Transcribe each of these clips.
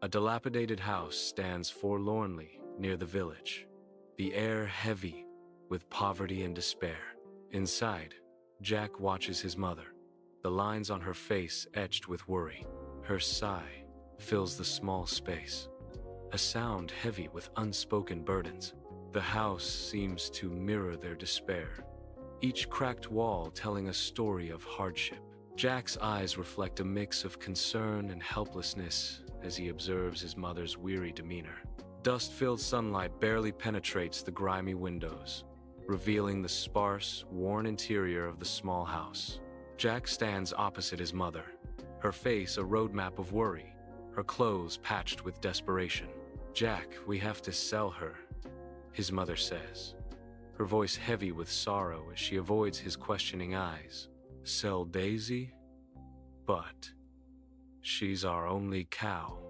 A dilapidated house stands forlornly near the village, the air heavy with poverty and despair. Inside, Jack watches his mother, the lines on her face etched with worry. Her sigh fills the small space, a sound heavy with unspoken burdens. The house seems to mirror their despair, each cracked wall telling a story of hardship. Jack's eyes reflect a mix of concern and helplessness as he observes his mother's weary demeanor. Dust-filled sunlight barely penetrates the grimy windows, revealing the sparse, worn interior of the small house. Jack stands opposite his mother, her face a roadmap of worry, her clothes patched with desperation. "Jack, we have to sell her," his mother says, her voice heavy with sorrow as she avoids his questioning eyes. "Sell Daisy? But she's our only cow,"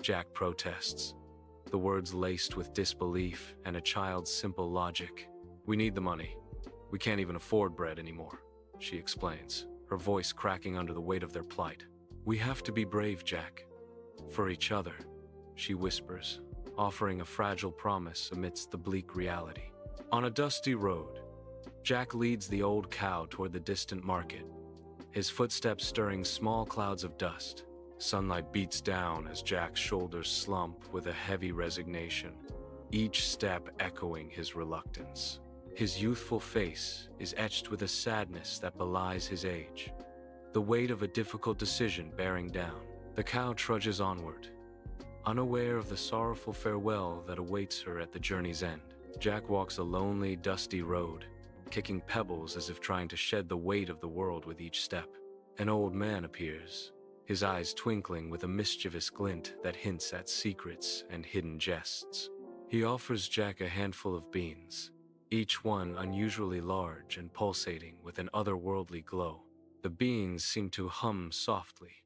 Jack protests, the words laced with disbelief and a child's simple logic. "We need the money. We can't even afford bread anymore," she explains, her voice cracking under the weight of their plight. "We have to be brave, Jack. For each other," she whispers, offering a fragile promise amidst the bleak reality. On a dusty road, Jack leads the old cow toward the distant market, his footsteps stirring small clouds of dust. Sunlight beats down as Jack's shoulders slump with a heavy resignation, each step echoing his reluctance. His youthful face is etched with a sadness that belies his age, the weight of a difficult decision bearing down. The cow trudges onward, unaware of the sorrowful farewell that awaits her at the journey's end. Jack walks a lonely, dusty road, kicking pebbles as if trying to shed the weight of the world with each step. An old man appears, his eyes twinkling with a mischievous glint that hints at secrets and hidden jests. He offers Jack a handful of beans, each one unusually large and pulsating with an otherworldly glow. The beans seem to hum softly,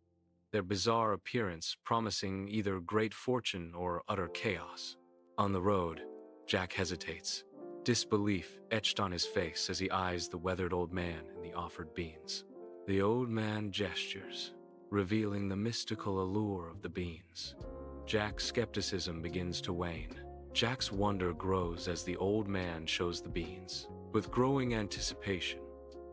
their bizarre appearance promising either great fortune or utter chaos. On the road, Jack hesitates, disbelief etched on his face as he eyes the weathered old man and the offered beans. The old man gestures, revealing the mystical allure of the beans. Jack's skepticism begins to wane. Jack's wonder grows as the old man shows the beans. With growing anticipation,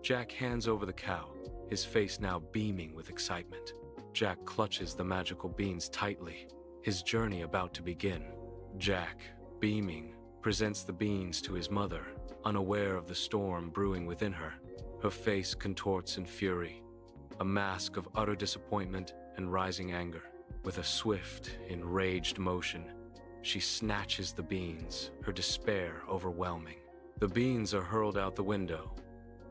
Jack hands over the cow, his face now beaming with excitement. Jack clutches the magical beans tightly, his journey about to begin. Jack, beaming, presents the beans to his mother, unaware of the storm brewing within her. Her face contorts in fury, a mask of utter disappointment and rising anger. With a swift, enraged motion, she snatches the beans, her despair overwhelming. The beans are hurled out the window,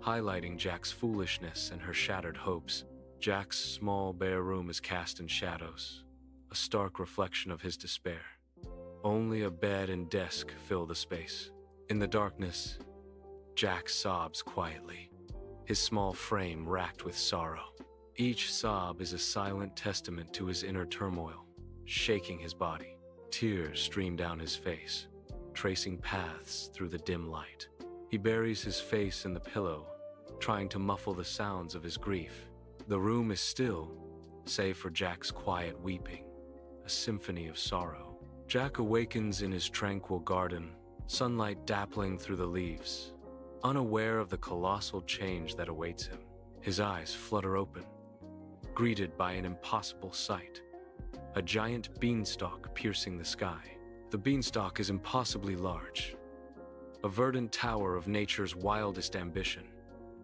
highlighting Jack's foolishness and her shattered hopes. Jack's small, bare room is cast in shadows, a stark reflection of his despair. Only a bed and desk fill the space. In the darkness, Jack sobs quietly, his small frame racked with sorrow. Each sob is a silent testament to his inner turmoil, shaking his body. Tears stream down his face, tracing paths through the dim light. He buries his face in the pillow, trying to muffle the sounds of his grief. The room is still, save for Jack's quiet weeping, a symphony of sorrow. Jack awakens in his tranquil garden, sunlight dappling through the leaves, unaware of the colossal change that awaits him. His eyes flutter open, greeted by an impossible sight, a giant beanstalk piercing the sky. The beanstalk is impossibly large, a verdant tower of nature's wildest ambition,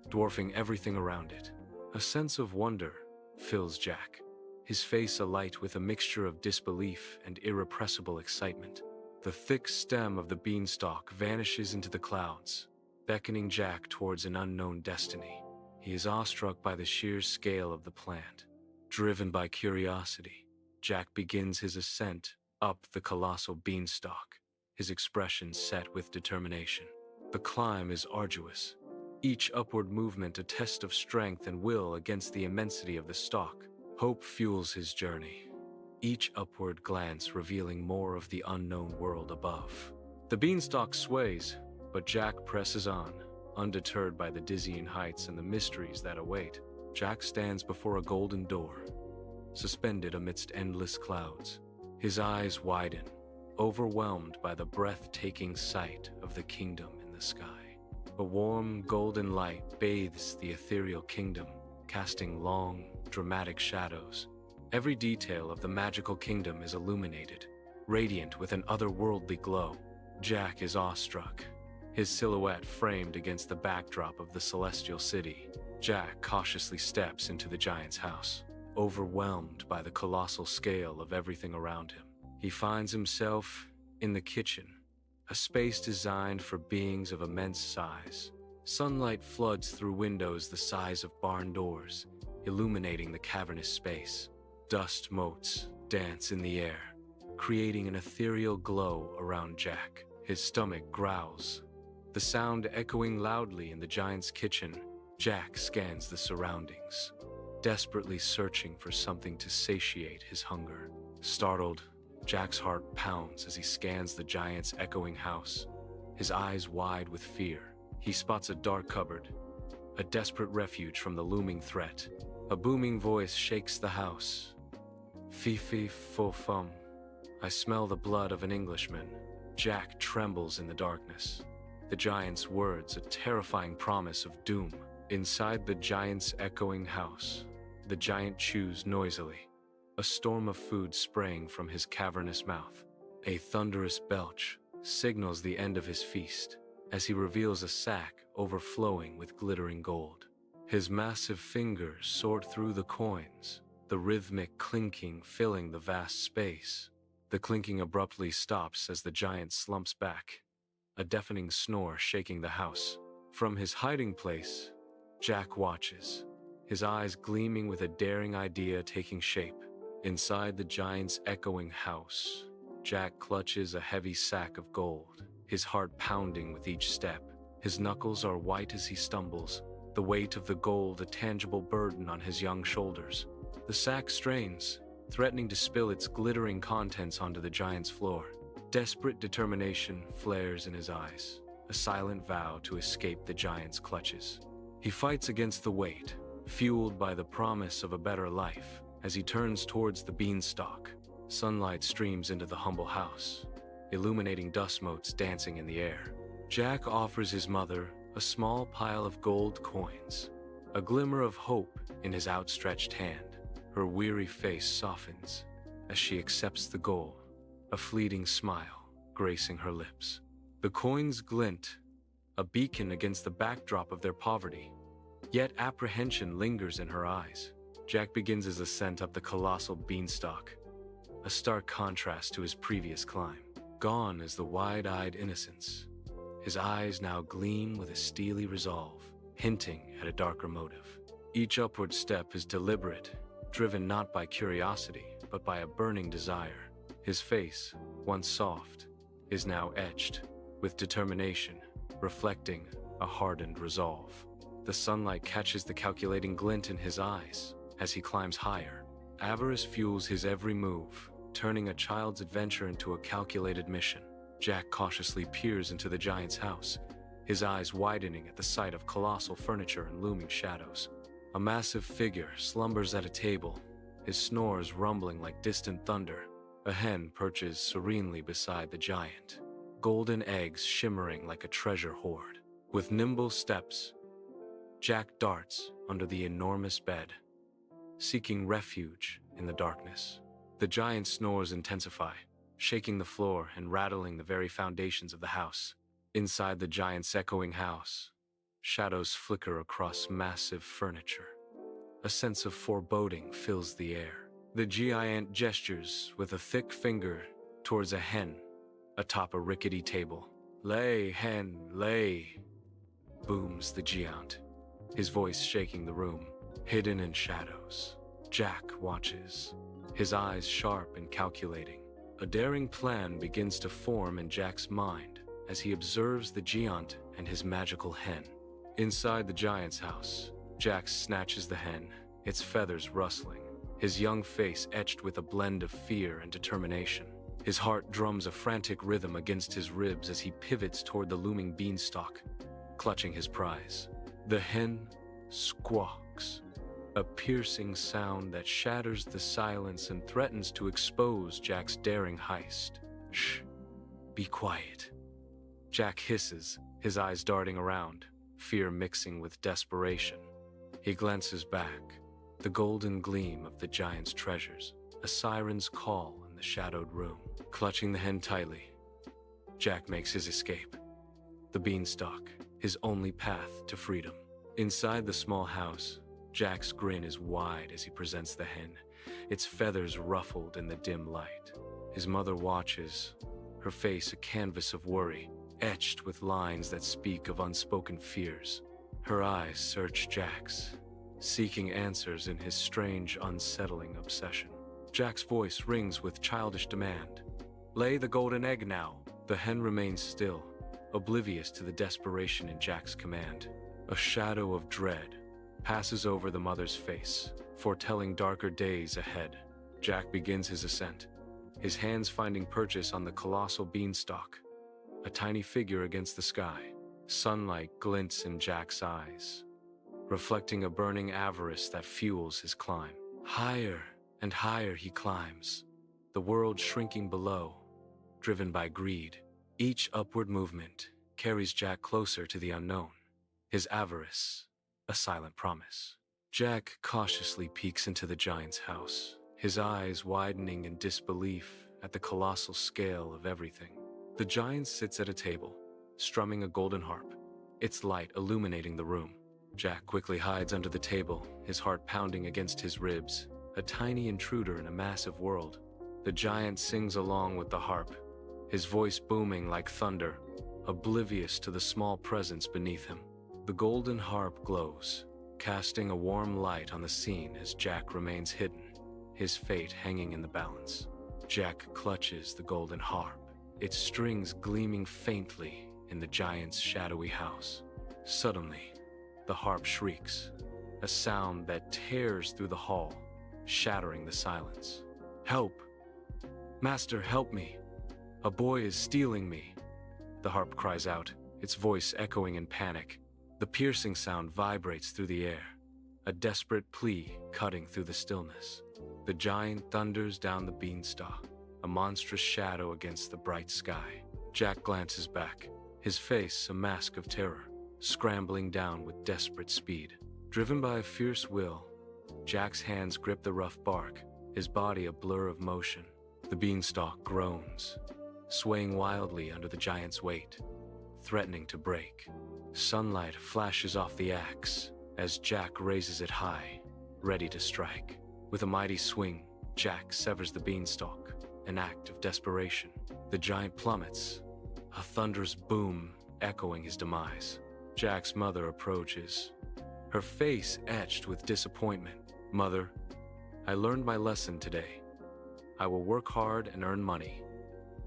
dwarfing everything around it. A sense of wonder fills Jack, his face alight with a mixture of disbelief and irrepressible excitement. The thick stem of the beanstalk vanishes into the clouds, beckoning Jack towards an unknown destiny. He is awestruck by the sheer scale of the plant. Driven by curiosity, Jack begins his ascent up the colossal beanstalk, his expression set with determination. The climb is arduous, each upward movement a test of strength and will against the immensity of the stalk. Hope fuels his journey, each upward glance revealing more of the unknown world above. The beanstalk sways, but Jack presses on, undeterred by the dizzying heights and the mysteries that await. Jack stands before a golden door, suspended amidst endless clouds. His eyes widen, overwhelmed by the breathtaking sight of the kingdom in the sky. A warm, golden light bathes the ethereal kingdom, casting long, dramatic shadows. Every detail of the magical kingdom is illuminated, radiant with an otherworldly glow. Jack is awestruck, his silhouette framed against the backdrop of the celestial city. Jack cautiously steps into the giant's house, overwhelmed by the colossal scale of everything around him. He finds himself in the kitchen, a space designed for beings of immense size. Sunlight floods through windows the size of barn doors, illuminating the cavernous space. Dust motes dance in the air, creating an ethereal glow around Jack. His stomach growls, the sound echoing loudly in the giant's kitchen. Jack scans the surroundings, desperately searching for something to satiate his hunger. Startled, Jack's heart pounds as he scans the giant's echoing house, his eyes wide with fear. He spots a dark cupboard, a desperate refuge from the looming threat. A booming voice shakes the house. Fee-Fi-Fo-Fum. I smell the blood of an Englishman. Jack trembles in the darkness. The giant's words, a terrifying promise of doom. Inside the giant's echoing house, the giant chews noisily, a storm of food spraying from his cavernous mouth. A thunderous belch signals the end of his feast as he reveals a sack overflowing with glittering gold. His massive fingers sort through the coins, the rhythmic clinking filling the vast space. The clinking abruptly stops as the giant slumps back, a deafening snore shaking the house. From his hiding place, Jack watches, his eyes gleaming with a daring idea taking shape. Inside the giant's echoing house, Jack clutches a heavy sack of gold, his heart pounding with each step. His knuckles are white as he stumbles, the weight of the gold a tangible burden on his young shoulders. The sack strains, threatening to spill its glittering contents onto the giant's floor. Desperate determination flares in his eyes, a silent vow to escape the giant's clutches. He fights against the weight, fueled by the promise of a better life. As he turns towards the Beanstalk, sunlight streams into the humble house, illuminating dust motes dancing in the air. Jack offers his mother a small pile of gold coins, a glimmer of hope in his outstretched hand. Her weary face softens as she accepts the gold, a fleeting smile gracing her lips. The coins glint, a beacon against the backdrop of their poverty, yet apprehension lingers in her eyes. Jack begins his ascent up the colossal Beanstalk, a stark contrast to his previous climb. Gone is the wide-eyed innocence. His eyes now gleam with a steely resolve, hinting at a darker motive. Each upward step is deliberate, driven not by curiosity, but by a burning desire. His face, once soft, is now etched with determination, reflecting a hardened resolve. The sunlight catches the calculating glint in his eyes as he climbs higher. Avarice fuels his every move, turning a child's adventure into a calculated mission. Jack cautiously peers into the giant's house, his eyes widening at the sight of colossal furniture and looming shadows. A massive figure slumbers at a table, his snores rumbling like distant thunder. A hen perches serenely beside the giant, golden eggs shimmering like a treasure hoard. With nimble steps, Jack darts under the enormous bed, seeking refuge in the darkness. The giant's snores intensify, shaking the floor and rattling the very foundations of the house. Inside the giant's echoing house, shadows flicker across massive furniture. A sense of foreboding fills the air. The giant gestures with a thick finger towards a hen atop a rickety table. "Lay, hen, lay," booms the giant, his voice shaking the room. Hidden in shadows, Jack watches, his eyes sharp and calculating. A daring plan begins to form in Jack's mind as he observes the giant and his magical hen. Inside the giant's house, Jack snatches the hen, its feathers rustling, his young face etched with a blend of fear and determination. His heart drums a frantic rhythm against his ribs as he pivots toward the looming Beanstalk, clutching his prize. The hen squawks, a piercing sound that shatters the silence and threatens to expose Jack's daring heist. Shh, be quiet. Jack hisses, his eyes darting around, fear mixing with desperation. He glances back, the golden gleam of the giant's treasures, a siren's call in the shadowed room. Clutching the hen tightly, Jack makes his escape. The Beanstalk, his only path to freedom. Inside the small house, Jack's grin is wide as he presents the hen, its feathers ruffled in the dim light. His mother watches, her face a canvas of worry, etched with lines that speak of unspoken fears. Her eyes search Jack's, seeking answers in his strange, unsettling obsession. Jack's voice rings with childish demand. Lay the golden egg now. The hen remains still, oblivious to the desperation in Jack's command. A shadow of dread passes over the mother's face, foretelling darker days ahead. Jack begins his ascent, his hands finding purchase on the colossal beanstalk, a tiny figure against the sky. Sunlight glints in Jack's eyes, reflecting a burning avarice that fuels his climb. Higher and higher he climbs, the world shrinking below, driven by greed. Each upward movement carries Jack closer to the unknown, his avarice a silent promise. Jack cautiously peeks into the giant's house, his eyes widening in disbelief at the colossal scale of everything. The giant sits at a table, strumming a golden harp, its light illuminating the room. Jack quickly hides under the table, his heart pounding against his ribs, a tiny intruder in a massive world. The giant sings along with the harp, his voice booming like thunder, oblivious to the small presence beneath him. The golden harp glows, casting a warm light on the scene as Jack remains hidden, his fate hanging in the balance. Jack clutches the golden harp, its strings gleaming faintly in the giant's shadowy house. Suddenly, the harp shrieks, a sound that tears through the hall, shattering the silence. Help! Master, help me! A boy is stealing me! The harp cries out, its voice echoing in panic. The piercing sound vibrates through the air, a desperate plea cutting through the stillness. The giant thunders down the beanstalk, a monstrous shadow against the bright sky. Jack glances back, his face a mask of terror, scrambling down with desperate speed. Driven by a fierce will, Jack's hands grip the rough bark, his body a blur of motion. The beanstalk groans, swaying wildly under the giant's weight, threatening to break. Sunlight flashes off the axe as Jack raises it high, ready to strike. With a mighty swing, Jack severs the beanstalk, an act of desperation. The giant plummets, a thunderous boom echoing his demise. Jack's mother approaches, her face etched with disappointment. Mother, I learned my lesson today. I will work hard and earn money,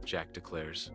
Jack declares,